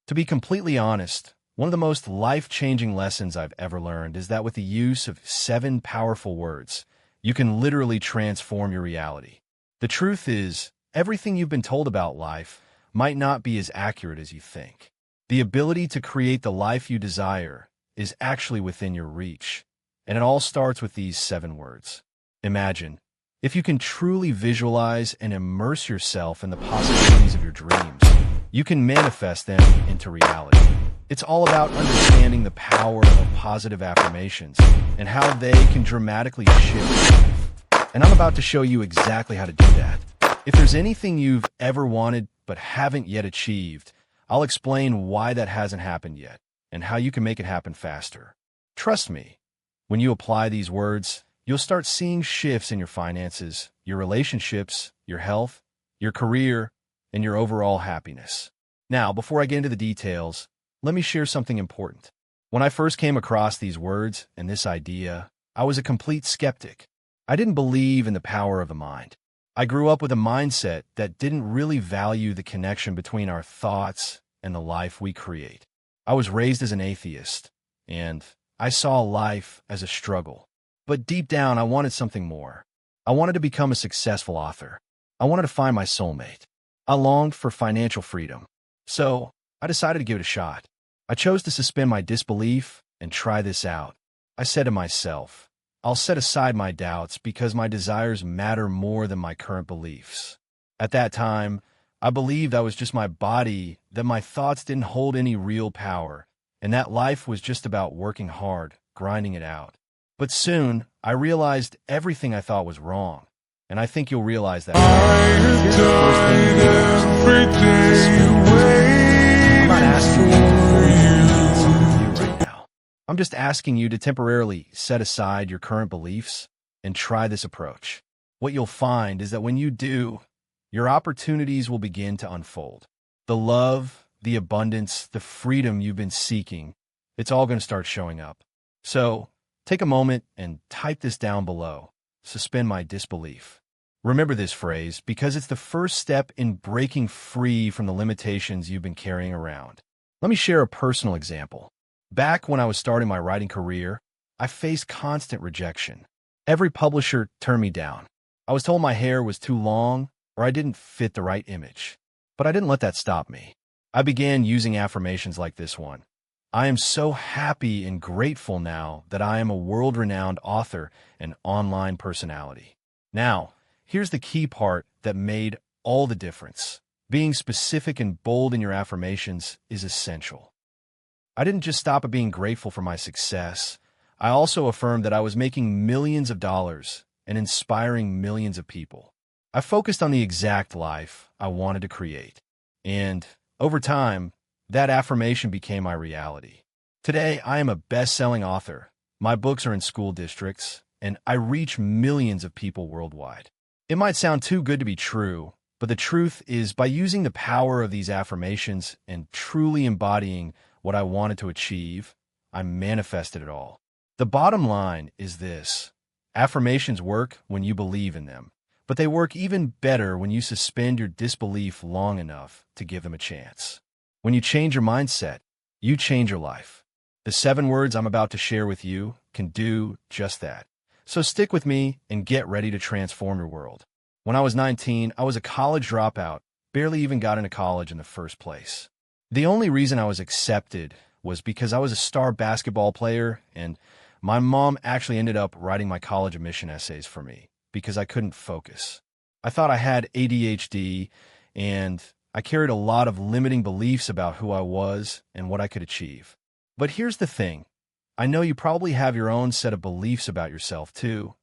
To be completely honest, one of the most life-changing lessons I've ever learned is that with the use of 7 powerful words, you can literally transform your reality. The truth is, everything you've been told about life might not be as accurate as you think. The ability to create the life you desire is actually within your reach, and it all starts with these 7 words. Imagine. If you can truly visualize and immerse yourself in the possibilities of your dreams, you can manifest them into reality. It's all about understanding the power of positive affirmations and how they can dramatically shift your life. And I'm about to show you exactly how to do that. If there's anything you've ever wanted but haven't yet achieved, I'll explain why that hasn't happened yet and how you can make it happen faster. Trust me, when you apply these words, you'll start seeing shifts in your finances, your relationships, your health, your career, and your overall happiness. Now, before I get into the details, let me share something important. When I first came across these words and this idea, I was a complete skeptic. I didn't believe in the power of the mind. I grew up with a mindset that didn't really value the connection between our thoughts and the life we create. I was raised as an atheist, and I saw life as a struggle. But deep down, I wanted something more. I wanted to become a successful author. I wanted to find my soulmate. I longed for financial freedom. So I decided to give it a shot. I chose to suspend my disbelief and try this out. I said to myself, I'll set aside my doubts because my desires matter more than my current beliefs. At that time, I believed I was just my body, that my thoughts didn't hold any real power, and that life was just about working hard, grinding it out. But soon, I realized everything I thought was wrong, and I think you'll realize that. Here's the first thing you do. I'm not asking you to force something new right now. I'm just asking you to temporarily set aside your current beliefs and try this approach. What you'll find is that when you do, your opportunities will begin to unfold. The love, the abundance, the freedom you've been seeking, it's all going to start showing up. So, take a moment and type this down below. Suspend my disbelief. Remember this phrase because it's the first step in breaking free from the limitations you've been carrying around. Let me share a personal example. Back when I was starting my writing career, I faced constant rejection. Every publisher turned me down. I was told my hair was too long or I didn't fit the right image. But I didn't let that stop me. I began using affirmations like this one. I am so happy and grateful now that I am a world-renowned author and online personality. Now, here's the key part that made all the difference. Being specific and bold in your affirmations is essential. I didn't just stop at being grateful for my success. I also affirmed that I was making millions of dollars and inspiring millions of people. I focused on the exact life I wanted to create. And over time, that affirmation became my reality. Today, I am a best-selling author. My books are in school districts, and I reach millions of people worldwide. It might sound too good to be true, but the truth is by using the power of these affirmations and truly embodying what I wanted to achieve, I manifested it all. The bottom line is this. Affirmations work when you believe in them, but they work even better when you suspend your disbelief long enough to give them a chance. When you change your mindset, you change your life. The 7 words I'm about to share with you can do just that. So stick with me and get ready to transform your world. When I was 19, I was a college dropout, barely even got into college in the first place. The only reason I was accepted was because I was a star basketball player, and my mom actually ended up writing my college admission essays for me because I couldn't focus. I thought I had ADHD, and I carried a lot of limiting beliefs about who I was and what I could achieve. But here's the thing. I know you probably have your own set of beliefs about yourself too,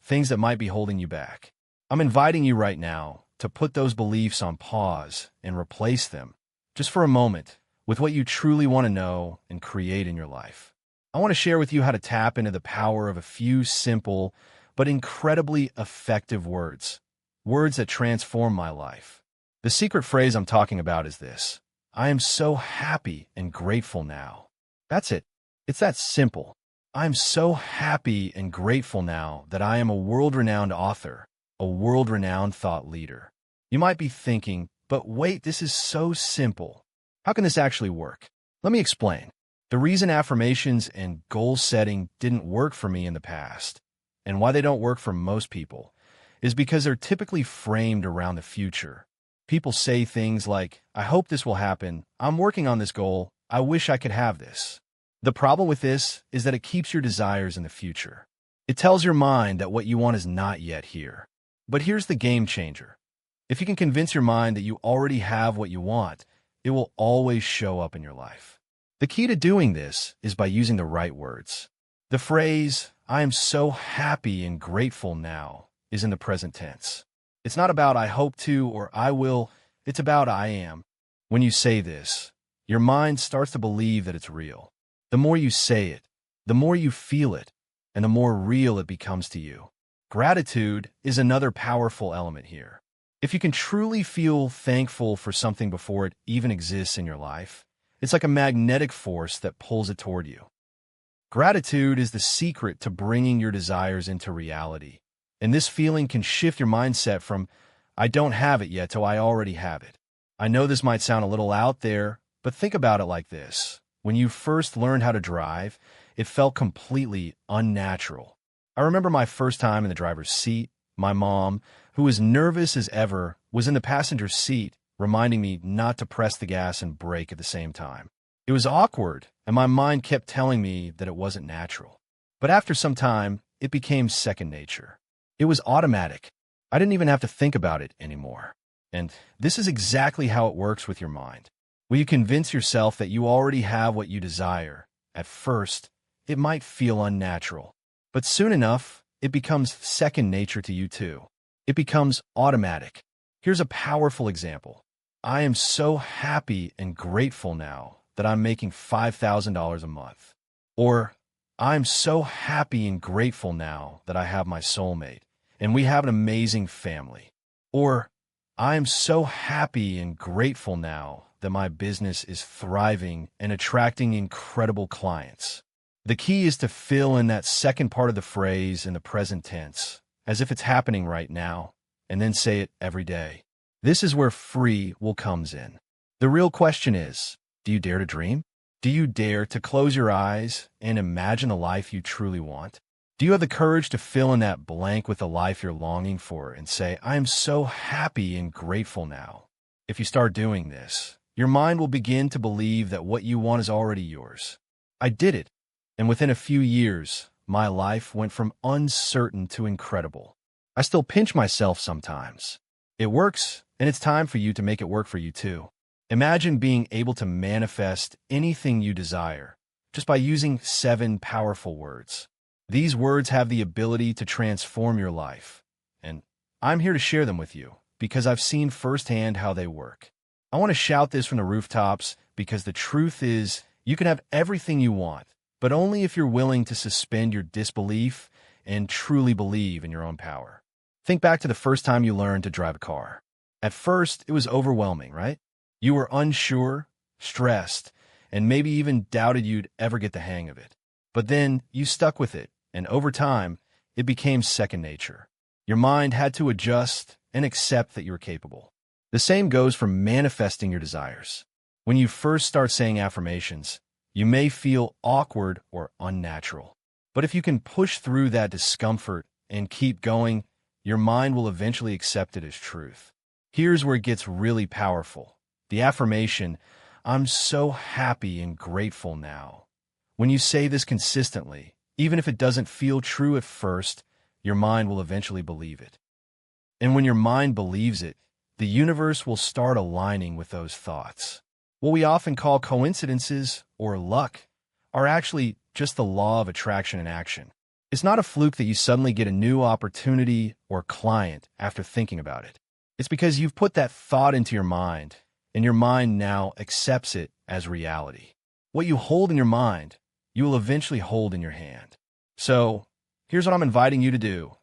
things that might be holding you back. I'm inviting you right now to put those beliefs on pause and replace them, just for a moment, with what you truly want to know and create in your life. I want to share with you how to tap into the power of a few simple but incredibly effective words, words that transform my life. The secret phrase I'm talking about is this: I am so happy and grateful now. That's it. It's that simple. I'm so happy and grateful now that I am a world-renowned author, a world-renowned thought leader. You might be thinking, but wait, this is so simple. How can this actually work? Let me explain. The reason affirmations and goal setting didn't work for me in the past, and why they don't work for most people, is because they're typically framed around the future. People say things like, I hope this will happen, I'm working on this goal, I wish I could have this. The problem with this is that it keeps your desires in the future. It tells your mind that what you want is not yet here. But here's the game changer. If you can convince your mind that you already have what you want, it will always show up in your life. The key to doing this is by using the right words. The phrase, I am so happy and grateful now, is in the present tense. It's not about I hope to or I will, it's about I am. When you say this, your mind starts to believe that it's real. The more you say it, the more you feel it, and the more real it becomes to you. Gratitude is another powerful element here. If you can truly feel thankful for something before it even exists in your life, it's like a magnetic force that pulls it toward you. Gratitude is the secret to bringing your desires into reality. And this feeling can shift your mindset from, I don't have it yet, to I already have it. I know this might sound a little out there, but think about it like this. When you first learned how to drive, it felt completely unnatural. I remember my first time in the driver's seat. My mom, who was nervous as ever, was in the passenger seat, reminding me not to press the gas and brake at the same time. It was awkward, and my mind kept telling me that it wasn't natural. But after some time, it became second nature. It was automatic. I didn't even have to think about it anymore. And this is exactly how it works with your mind. When you convince yourself that you already have what you desire, at first, it might feel unnatural. But soon enough, it becomes second nature to you too. It becomes automatic. Here's a powerful example. I am so happy and grateful now that I'm making $5,000 a month. Or, I'm so happy and grateful now that I have my soulmate, and we have an amazing family. Or, I am so happy and grateful now that my business is thriving and attracting incredible clients. The key is to fill in that second part of the phrase in the present tense, as if it's happening right now, and then say it every day. This is where free will comes in. The real question is, do you dare to dream? Do you dare to close your eyes and imagine the life you truly want? Do you have the courage to fill in that blank with the life you're longing for and say, I am so happy and grateful now? If you start doing this, your mind will begin to believe that what you want is already yours. I did it. And within a few years, my life went from uncertain to incredible. I still pinch myself sometimes. It works, and it's time for you to make it work for you too. Imagine being able to manifest anything you desire just by using 7 powerful words. These words have the ability to transform your life, and I'm here to share them with you because I've seen firsthand how they work. I want to shout this from the rooftops because the truth is you can have everything you want, but only if you're willing to suspend your disbelief and truly believe in your own power. Think back to the first time you learned to drive a car. At first, it was overwhelming, right? You were unsure, stressed, and maybe even doubted you'd ever get the hang of it. But then you stuck with it, and over time, it became second nature. Your mind had to adjust and accept that you were capable. The same goes for manifesting your desires. When you first start saying affirmations, you may feel awkward or unnatural. But if you can push through that discomfort and keep going, your mind will eventually accept it as truth. Here's where it gets really powerful. The affirmation, I'm so happy and grateful now. When you say this consistently, even if it doesn't feel true at first, your mind will eventually believe it. And when your mind believes it, the universe will start aligning with those thoughts. What we often call coincidences or luck are actually just the law of attraction in action. It's not a fluke that you suddenly get a new opportunity or client after thinking about it. It's because you've put that thought into your mind, and your mind now accepts it as reality. What you hold in your mind, you will eventually hold in your hand. So, here's what I'm inviting you to do.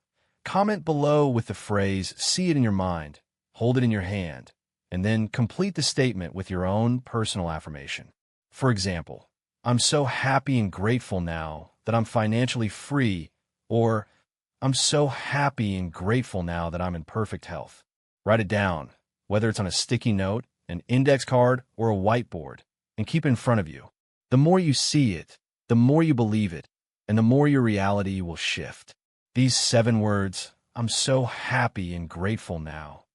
Comment below with the phrase, see it in your mind, hold it in your hand, and then complete the statement with your own personal affirmation. For example, I'm so happy and grateful now that I'm financially free, or I'm so happy and grateful now that I'm in perfect health. Write it down, whether it's on a sticky note, an index card, or a whiteboard, and keep it in front of you. The more you see it, the more you believe it, and the more your reality will shift. These 7 words, "I'm so happy and grateful now,"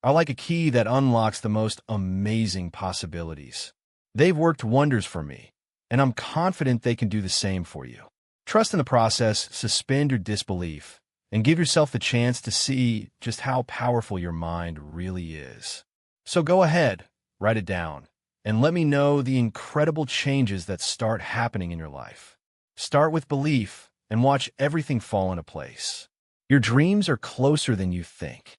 are like a key that unlocks the most amazing possibilities. They've worked wonders for me, and I'm confident they can do the same for you. Trust in the process, suspend your disbelief, and give yourself the chance to see just how powerful your mind really is. So go ahead, write it down, and let me know the incredible changes that start happening in your life. Start with belief and watch everything fall into place. Your dreams are closer than you think.